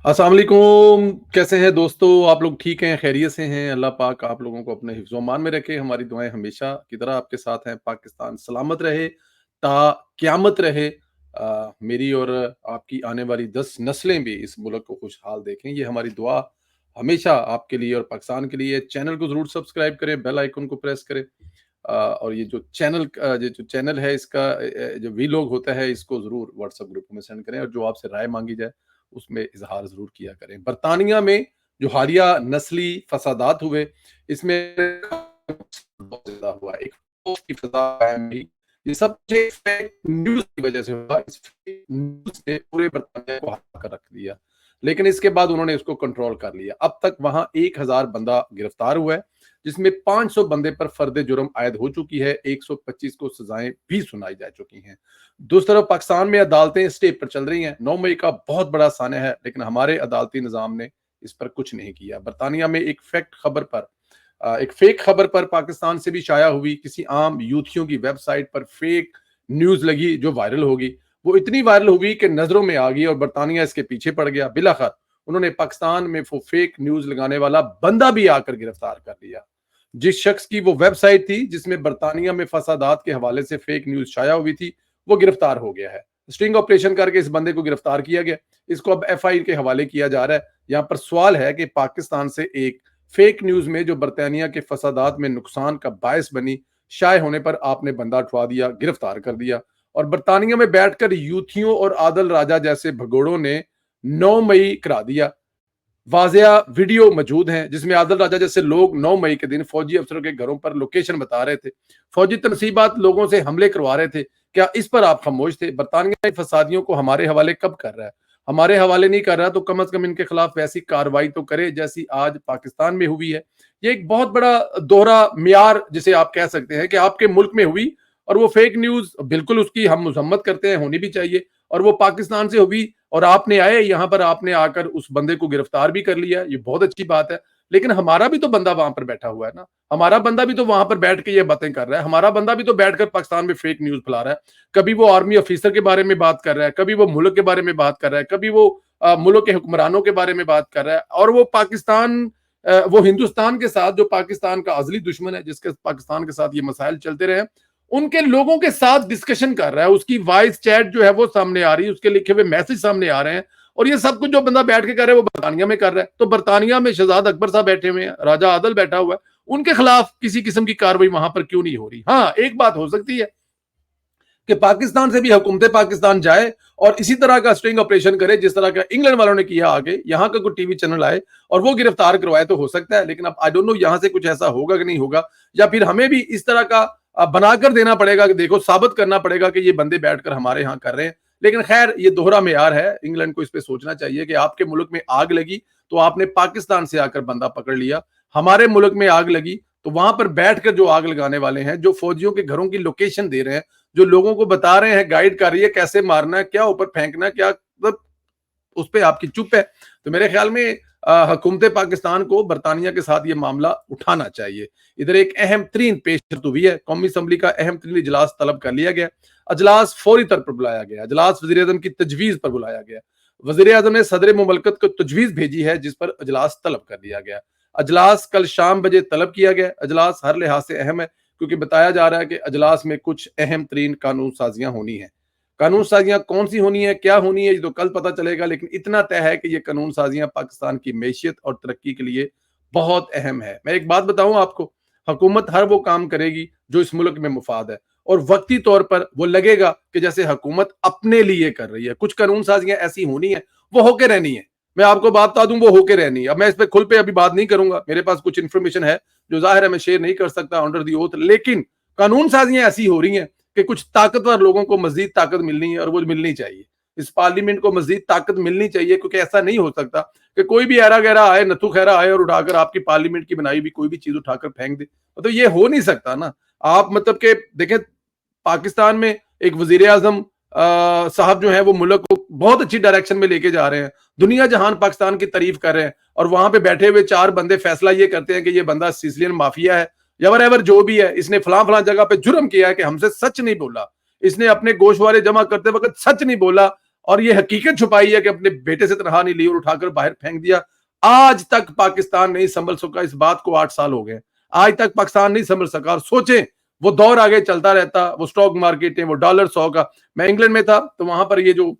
अस्सलाम वालेकुम। कैसे हैं दोस्तों? आप लोग ठीक हैं, खैरियत से हैं? अल्लाह पाक आप लोगों को अपने हिफ्ज़-ओ-अमान में रखे। हमारी दुआएँ हमेशा की तरह आपके साथ हैं। पाकिस्तान सलामत रहे, ता क़यामत रहे। मेरी और आपकी आने वाली 10 नस्लें भी इस मुल्क को खुशहाल देखें, ये हमारी दुआ हमेशा आपके लिए और पाकिस्तान के लिए है। चैनल को ज़रूर सब्सक्राइब करें, बेल आइकन को प्रेस करें। और ये जो चैनल है इसका जो वीलॉग होता है इसको ज़रूर व्हाट्सएप ग्रुप में सेंड करें और जो आपसे राय माँगी जाए उसमें इज़हार ज़रूर किया करें। बरतानिया में जो हालिया नस्ली फसादात हुए, इसमें बहुत ज़्यादा हुआ। एक खौफ की फ़ज़ा कायम हुई। ये सब कुछ फेक न्यूज़ की वज़ह से हुआ। इस फेक न्यूज़ ने पूरे बरतानिया को हिला कर रख दिया। लेकिन इसके बाद उन्होंने उसको कंट्रोल कर लिया। अब तक वहाँ 1000 बंदा गिरफ्तार हुआ है, जिसमें 500 बंदे पर फर्द जुर्म आयद हो चुकी है, 125 को सजाएं भी सुनाई जा चुकी हैं। दूसरी तरफ पाकिस्तान में अदालतें स्टे पर चल रही हैं। 9 मई का बहुत बड़ा सान्य है, लेकिन हमारे अदालती निज़ाम ने इस पर कुछ नहीं किया। बरतानिया में एक फेक खबर पर पाकिस्तान से भी शाया हुई किसी आम यूथियों की वेबसाइट पर फेक न्यूज़ लगी जो वायरल होगी। वो इतनी वायरल हुई कि नज़रों में आ गई और बरतानिया इसके पीछे पड़ गया। बिलाखिर उन्होंने पाकिस्तान में वो फेक न्यूज़ लगाने वाला बंदा भी आकर गिरफ्तार कर लिया। जिस शख्स की वो वेबसाइट थी जिसमें बरतानिया में फसादात के हवाले से फेक न्यूज़ शाया हुई थी, वो गिरफ्तार हो गया है। स्टिंग ऑपरेशन करके इस बंदे को गिरफ्तार किया गया। इसको अब एफआई के हवाले किया जा रहा है। यहाँ पर सवाल है कि पाकिस्तान से एक फेक न्यूज़ में जो बरतानिया के फसादात में नुकसान का बायस बनी, शाये होने पर आपने बंदा उठवा दिया, गिरफ्तार कर दिया और बरतानिया में बैठकर यूथियों और आदल राजा जैसे भगोड़ों ने 9 मई करा दिया। वाज़िया वीडियो मौजूद हैं जिसमें आदिल राजा जैसे लोग 9 मई के दिन फौजी अफसरों के घरों पर लोकेशन बता रहे थे। फौजी तनसीबात लोगों से हमले करवा रहे थे। क्या इस पर आप खामोश थे? बरतानिया फसादियों को हमारे हवाले कब कर रहा है? हमारे हवाले नहीं कर रहा तो कम से कम इनके खिलाफ वैसी कार्रवाई तो करे जैसी आज पाकिस्तान में हुई है। ये एक बहुत बड़ा दोहरा मियार जिसे आप कह सकते हैं कि आपके मुल्क में हुई और वो फेक न्यूज़ बिल्कुल उसकी हम मज़म्मत करते हैं, होनी भी चाहिए और वो पाकिस्तान से हुई और आपने आए यहाँ पर आपने आकर उस बंदे को गिरफ्तार भी कर लिया, ये बहुत अच्छी बात है। लेकिन हमारा भी तो बंदा वहां पर बैठा हुआ है ना, हमारा बंदा भी तो वहां पर बैठ के ये बातें कर रहा है, हमारा बंदा भी तो बैठकर पाकिस्तान में फेक न्यूज़ फैला रहा है। कभी वो आर्मी ऑफिसर के बारे में बात कर रहा है, कभी वो मुल्क के बारे में बात कर रहा है, कभी वो मुल्क के हुक्मरानों के बारे में बात कर रहा है और वो हिंदुस्तान के साथ जो पाकिस्तान का अज़ली दुश्मन है, जिसके पाकिस्तान के साथ ये मसाइल चलते रहे, उनके लोगों के साथ डिस्कशन कर रहा है। उसकी वॉइस चैट जो है वो सामने आ रही है, उसके लिखे हुए मैसेज सामने आ रहे हैं और ये सब कुछ जो बंदा बैठ के कर रहा है वो बरतानिया में कर रहा है। तो बरतानिया में शहजाद अकबर साहब बैठे हुए हैं, राजा आदल बैठा हुआ है, उनके खिलाफ किसी किस्म की कार्रवाई वहां पर क्यों नहीं हो रही? हाँ, एक बात हो सकती है कि पाकिस्तान से भी हुकूमत पाकिस्तान जाए और इसी तरह का स्ट्रिंग ऑपरेशन करे जिस तरह का इंग्लैंड वालों ने किया, आगे यहाँ का कोई टीवी चैनल आए और वो गिरफ्तार करवाए तो हो सकता है। लेकिन अब आई डोंट नो यहाँ से कुछ ऐसा होगा कि नहीं होगा, या फिर हमें भी इस तरह का बनाकर देना पड़ेगा कि देखो, साबित करना पड़ेगा कि ये बंदे बैठकर हमारे यहाँ कर रहे हैं। लेकिन खैर, ये दोहरा मेयार है। इंग्लैंड को इस पे सोचना चाहिए कि आपके मुल्क में आग लगी तो आपने पाकिस्तान से आकर बंदा पकड़ लिया, हमारे मुल्क में आग लगी तो वहां पर बैठकर जो आग लगाने वाले हैं, जो फौजियों के घरों की लोकेशन दे रहे हैं, जो लोगों को बता रहे हैं, गाइड कर रही है कैसे मारना है, क्या ऊपर फेंकना है, क्या मतलब, उस पे आपकी चुप है। तो मेरे ख्याल में हुकूमत पाकिस्तान को बरतानिया के साथ ये मामला उठाना चाहिए। इधर एक अहम तरीन पेशरत हुई है, कौमी असम्बली का अहम तरीन इजलास तलब कर लिया गया। अजलास फौरी तौर पर बुलाया गया, अजलास वजीर आजम की तजवीज़ पर बुलाया गया। वजीर आजम ने सदर मुमलकत को तजवीज़ भेजी है जिस पर अजलास तलब कर लिया गया। अजलास कल शाम बजे तलब किया गया। अजलास हर लिहाज से अहम है क्योंकि बताया जा रहा है कि अजलास में कुछ अहम तरीन कानून साजियां होनी है। कानून साजियां कौन सी होनी है, क्या होनी है, ये तो कल पता चलेगा, लेकिन इतना तय है कि ये कानून साजियां पाकिस्तान की मैशियत और तरक्की के लिए बहुत अहम है। मैं एक बात बताऊं आपको, हुकूमत हर वो काम करेगी जो इस मुल्क में मुफाद है और वक्ती तौर पर वो लगेगा कि जैसे हुकूमत अपने लिए कर रही है। कुछ कानून साजियां ऐसी होनी है, वो होके रहनी है। मैं आपको बात बता दूं, वो होके रहनी है। अब मैं इस पर खुल पे अभी बात नहीं करूंगा, मेरे पास कुछ इन्फॉर्मेशन है जो जाहिर है मैं शेयर नहीं कर सकता अंडर दी ओथ, लेकिन कानून साजियां ऐसी हो रही हैं कि कुछ ताकतवर लोगों को मजीद ताकत मिलनी है और वो मिलनी चाहिए। इस पार्लियामेंट को मजीद ताकत मिलनी चाहिए, क्योंकि ऐसा नहीं हो सकता कि कोई भी ऐरा गहरा आए, नथु खैरा आए और उठाकर आपकी पार्लियामेंट की बनाई हुई कोई भी चीज उठाकर फेंक दे। तो ये हो नहीं सकता ना। आप मतलब के देखें, पाकिस्तान में एक वजीर आजम साहब जो है वो मुल्क को बहुत अच्छी डायरेक्शन में लेके जा रहे हैं, दुनिया जहान पाकिस्तान की तारीफ कर रहे हैं, और वहां पे बैठे हुए चार बंदे फैसला ये करते हैं कि ये बंदा सिसिलियन माफिया है या वरेवर जो भी है, इसने फलां फलां जगह पे जुर्म किया है कि हमसे सच नहीं बोला, इसने अपने गोशवारे जमा करते वक्त सच नहीं बोला, اور یہ حقیقت چھپائی ہے کہ اپنے بیٹے سے تنہا نہیں لی اور اٹھا کر باہر پھینک دیا. آج تک پاکستان نہیں سنبھل سکا. اس بات کو 8 سال ہو گئے, آج تک پاکستان نہیں سنبھل سکا. اور سوچیں وہ دور آگے چلتا رہتا, وہ سٹاک مارکیٹیں, وہ ڈالر 100 کا. میں انگلینڈ میں تھا تو وہاں پر یہ جو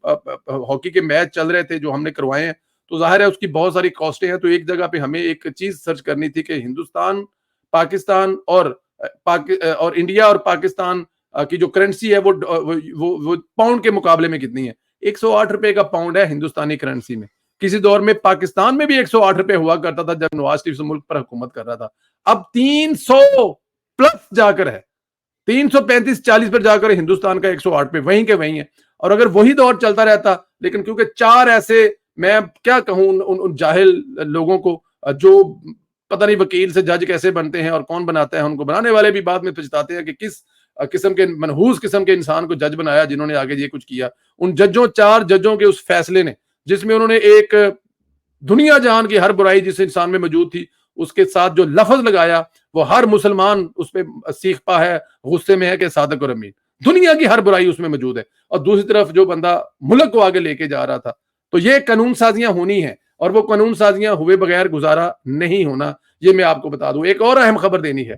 ہاکی کے میچ چل رہے تھے جو ہم نے کروائے ہیں, تو ظاہر ہے اس کی بہت ساری کاسٹیں ہیں. تو ایک جگہ پہ ہمیں ایک چیز سرچ کرنی تھی کہ ہندوستان, پاکستان اور انڈیا اور پاکستان کی جو کرنسی ہے وہ پاؤنڈ کے مقابلے میں کتنی ہے. 108 روپے کا پاؤنڈ ہے ہندوستانی کرنسی میں. کسی دور میں پاکستان میں بھی 108 روپے ہوا کرتا تھا جب نواز شریف ملک پر حکومت کر رہا تھا. اب 300 پلس جا کر ہے, 335-40 پر جا کر ہندوستان کا 108 پہ وہیں کے وہیں ہے. اور اگر وہی دور چلتا رہتا, لیکن کیونکہ 4 ایسے, میں کیا کہوں ان جاہل لوگوں کو جو پتہ نہیں وکیل سے جج کیسے بنتے ہیں اور کون بناتا ہے ان کو, بنانے والے بھی بعد میں پچھتاتے ہیں کہ کس قسم کے منحوس قسم کے انسان کو جج بنایا جنہوں نے آگے یہ کچھ کیا. ان ججوں 4 ججوں کے اس فیصلے نے, جس میں انہوں نے ایک دنیا جہان کی ہر برائی جس انسان میں موجود تھی اس کے ساتھ جو لفظ لگایا, وہ ہر مسلمان اس پہ سیخ پا ہے, غصے میں ہے کہ صادق اور امین. دنیا کی ہر برائی اس میں موجود ہے. اور دوسری طرف جو بندہ ملک کو آگے لے کے جا رہا تھا. تو یہ قانون سازیاں ہونی ہیں, اور وہ قانون سازیاں ہوئے بغیر گزارا نہیں ہونا. یہ میں آپ کو بتا دوں. ایک اور اہم خبر دینی ہے,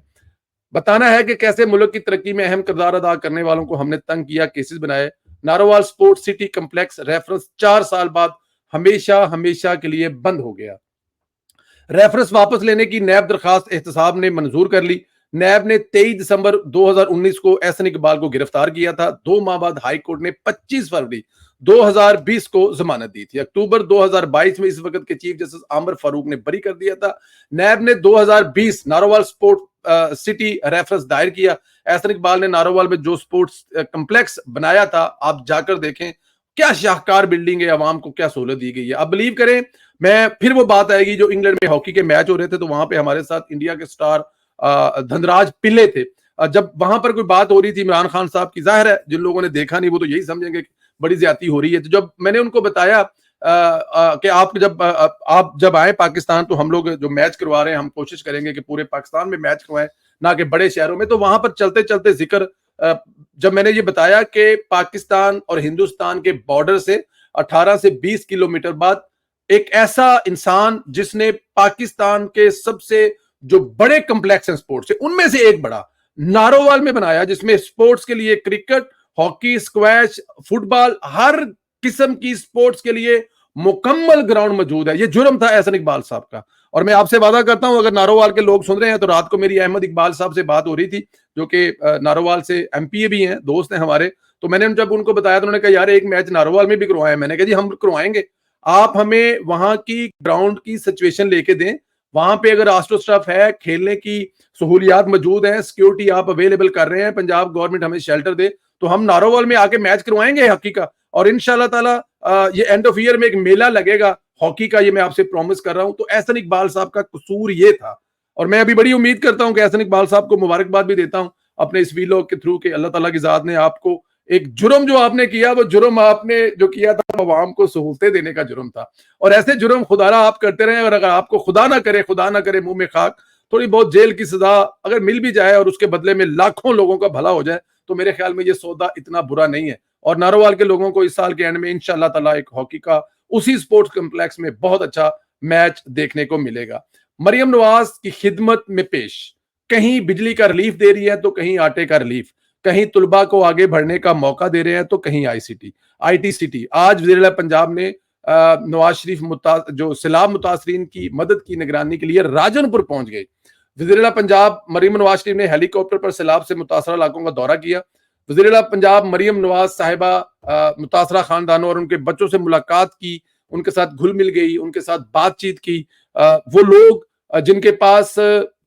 بتانا ہے کہ کیسے ملک کی ترقی میں اہم کردار ادا کرنے والوں کو ہم نے تنگ کیا, کیسز بنائے. Narowal support city complex reference 4 سال بعد ہمیشہ کے لیے بند ہو گیا. ریفرنس واپس لینے کی نیب درخواست احتساب نے منظور کر لی. نیب نے 23 دسمبر 2019 کو احسن اقبال کو گرفتار کیا تھا. 2 ماہ بعد ہائی کورٹ نے 25 فروری 2020 کو ضمانت دی تھی. اکتوبر 2022 میں اس وقت کے چیف جسٹس عامر فاروق نے بری کر دیا تھا. نیب نے 2020 نارووال سپورٹ سٹی ریفرنس دائر کیا. احسن اقبال نے نارووال میں جو سپورٹس کمپلیکس بنایا تھا, آپ جا کر دیکھیں کیا شاہکار بلڈنگ ہے, عوام کو کیا سہولت دی گئی ہے. اب بلیو کریں, میں پھر وہ بات آئے گی جو انگلینڈ میں ہاکی کے میچ ہو رہے تھے, تو وہاں پہ ہمارے ساتھ انڈیا کے سٹار دھنراج پلے تھے. جب وہاں پر کوئی بات ہو رہی تھی عمران خان صاحب کی, ظاہر ہے جن لوگوں نے دیکھا نہیں وہ تو یہی سمجھیں گے کہ بڑی زیادتی ہو رہی ہے. تو جب میں نے ان کو بتایا کہ آپ جب آئیں پاکستان تو ہم لوگ جو میچ کروا رہے ہیں ہم کوشش کریں گے کہ پورے پاکستان میں میچ کروائیں, نہ کہ بڑے شہروں میں. تو وہاں پر چلتے چلتے ذکر جب میں نے یہ بتایا کہ پاکستان اور ہندوستان کے بارڈر سے 18 سے 20 کلومیٹر بعد ایک ایسا انسان جس نے پاکستان کے سب سے جو بڑے کمپلیکس ہیں سپورٹس سے, ان میں سے ایک بڑا نارووال میں بنایا, جس میں سپورٹس کے لیے کرکٹ, ہاکی, اسکواش, فٹ بال, ہر قسم کی سپورٹس کے لیے مکمل گراؤنڈ موجود ہے. یہ جرم تھا احسن اقبال صاحب کا. اور میں آپ سے وعدہ کرتا ہوں اگر نارووال کے لوگ سن رہے ہیں تو رات کو میری احمد اقبال صاحب سے بات ہو رہی تھی جو کہ نارووال سے ایم پی اے بھی ہیں, دوست ہیں ہمارے. تو میں نے جب ان کو بتایا تو انہوں نے کہا یار ایک میچ نارووال میں بھی کروایا. میں نے کہا جی ہم کروائیں گے, آپ ہمیں وہاں کی گراؤنڈ کی سچویشن لے کے دیں. وہاں پہ اگر آسٹو سٹف ہے, کھیلنے کی سہولیات موجود ہیں, سیکیورٹی آپ اویلیبل کر رہے ہیں, پنجاب گورنمنٹ ہمیں شیلٹر دے, تو ہم نارووال میں آ کے میچ کروائیں گے ہاکی کا. اور انشاءاللہ تعالی یہ اینڈ آف ایئر میں ایک میلہ لگے گا ہاکی کا, یہ میں آپ سے پرومس کر رہا ہوں. تو احسن اقبال صاحب کا قصور یہ تھا, اور میں ابھی بڑی امید کرتا ہوں کہ احسن اقبال صاحب کو مبارکباد بھی دیتا ہوں اپنے اس ویلوگ کے تھرو کہ اللہ تعالیٰ کی ذات نے آپ کو ایک جرم جو آپ نے کیا, وہ جرم آپ نے جو کیا تھا عوام کو سہولتیں دینے کا جرم تھا. اور ایسے جرم خدا را آپ کرتے رہیں, اور اگر آپ کو خدا نہ کرے منہ میں خاک, تھوڑی بہت جیل کی سزا اگر مل بھی جائے اور اس کے بدلے میں لاکھوں لوگوں کا بھلا ہو جائے, تو میرے خیال میں یہ سودا اتنا برا نہیں ہے. اور نارووال کے لوگوں کو اس سال کے اینڈ میں انشاءاللہ تعالیٰ ایک ہاکی کا اسی سپورٹس کمپلیکس میں بہت اچھا میچ دیکھنے کو ملے گا. مریم نواز کی خدمت میں پیش, کہیں بجلی کا ریلیف دے رہی ہے تو کہیں آٹے کا ریلیف, کہیں طلباء کو آگے بڑھنے کا موقع دے رہے ہیں تو کہیں آئی ٹی سٹی. آج وزیر اعلیٰ پنجاب نے نواز شریف جو سیلاب متاثرین کی مدد کی نگرانی کے لیے راجن پور پہنچ گئے. وزیر اعلیٰ پنجاب مریم نواز شریف نے ہیلی کاپٹر پر سیلاب سے متاثرہ علاقوں کا دورہ کیا. وزیر اعلیٰ پنجاب مریم نواز صاحبہ متاثرہ خاندانوں اور ان کے بچوں سے ملاقات کی, ان کے ساتھ گھل مل گئی, ان کے ساتھ بات چیت کی. وہ لوگ جن کے پاس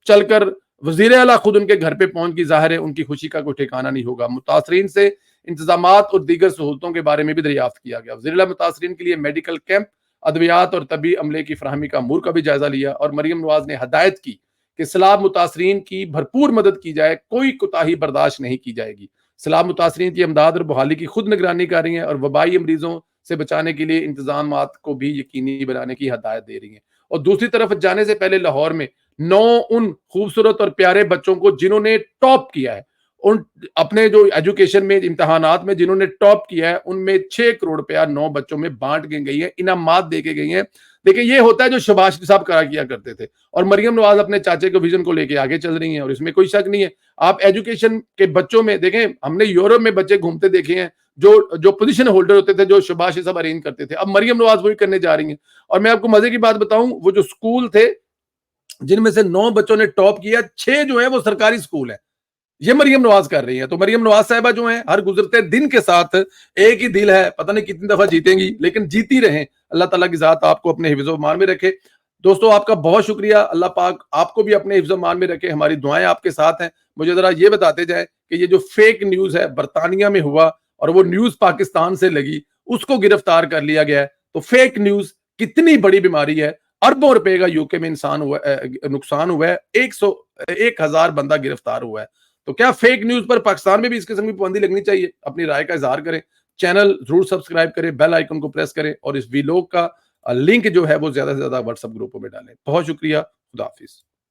چل کر وزیر اعلیٰ خود ان کے گھر پہ پہنچ گئی, ظاہر ہے ان کی خوشی کا کوئی ٹھکانہ نہیں ہوگا. متاثرین سے انتظامات اور دیگر سہولتوں کے بارے میں بھی دریافت کیا گیا. وزیر اعلیٰ متاثرین کے لیے میڈیکل کیمپ, ادویات اور طبی عملے کی فراہمی کا امور کا بھی جائزہ لیا. اور مریم نواز نے ہدایت کی کہ سیلاب متاثرین کی بھرپور مدد کی جائے, کوئی کوتاہی برداشت نہیں کی جائے گی. سیلاب متاثرین کی امداد اور بحالی کی خود نگرانی کر رہی ہیں, اور وبائی مریضوں سے بچانے کے لیے انتظامات کو بھی یقینی بنانے کی ہدایت دے رہی ہیں. اور دوسری طرف جانے سے پہلے لاہور میں 9 ان خوبصورت اور پیارے بچوں کو جنہوں نے ٹاپ کیا ہے, उन अपने जो एजुकेशन में इम्तिहानात में जिन्होंने टॉप किया है उनमें 6 करोड़ रुपया 9 बच्चों में बांट के गई है, इनामात दे के गई हैं। देखिए ये होता है जो शबाश साहब करा किया करते थे, और मरियम नवाज अपने चाचे के विजन को लेके आगे चल रही हैं और इसमें कोई शक नहीं है। आप एजुकेशन के बच्चों में देखें, हमने यूरोप में बच्चे घूमते देखे हैं जो जो पोजीशन होल्डर होते थे, जो शबाश साहब अरेंज करते थे, अब मरियम नवाज वही करने जा रही हैं। और मैं आपको मजे की बात बताऊं, वो जो स्कूल थे जिनमें से 9 बच्चों ने टॉप किया, 6 जो है वो सरकारी स्कूल है, ये मरियम नवाज कर रही है। तो मरियम नवाज साहिबा जो है हर गुजरते दिन के साथ एक ही दिल है, पता नहीं कितनी दफा जीतेंगी, लेकिन जीती रहें। अल्लाह ताला की जात आपको अपने हिफ्ज़ मान में रखे। दोस्तों आपका बहुत शुक्रिया, अल्लाह पाक आपको भी अपने हिफ्ज़ मान में रखे, हमारी दुआएं आपके साथ हैं। मुझे जरा ये बताते जाए कि ये जो फेक न्यूज है बरतानिया में हुआ और वो न्यूज पाकिस्तान से लगी, उसको गिरफ्तार कर लिया गया है। तो फेक न्यूज कितनी बड़ी बीमारी है, अरबों रुपए का यूके में इंसान हुआ, नुकसान हुआ है, 1,000 बंदा गिरफ्तार हुआ है। तो क्या फेक न्यूज पर पाकिस्तान में भी इस किस्म की पाबंदी लगनी चाहिए? अपनी राय का इजहार करें, चैनल जरूर सब्सक्राइब करें, बेल आइकन को प्रेस करें और इस वीलॉग का लिंक जो है वो ज्यादा से ज्यादा व्हाट्सएप ग्रुपों में डालें। बहुत शुक्रिया, खुदा हाफिज।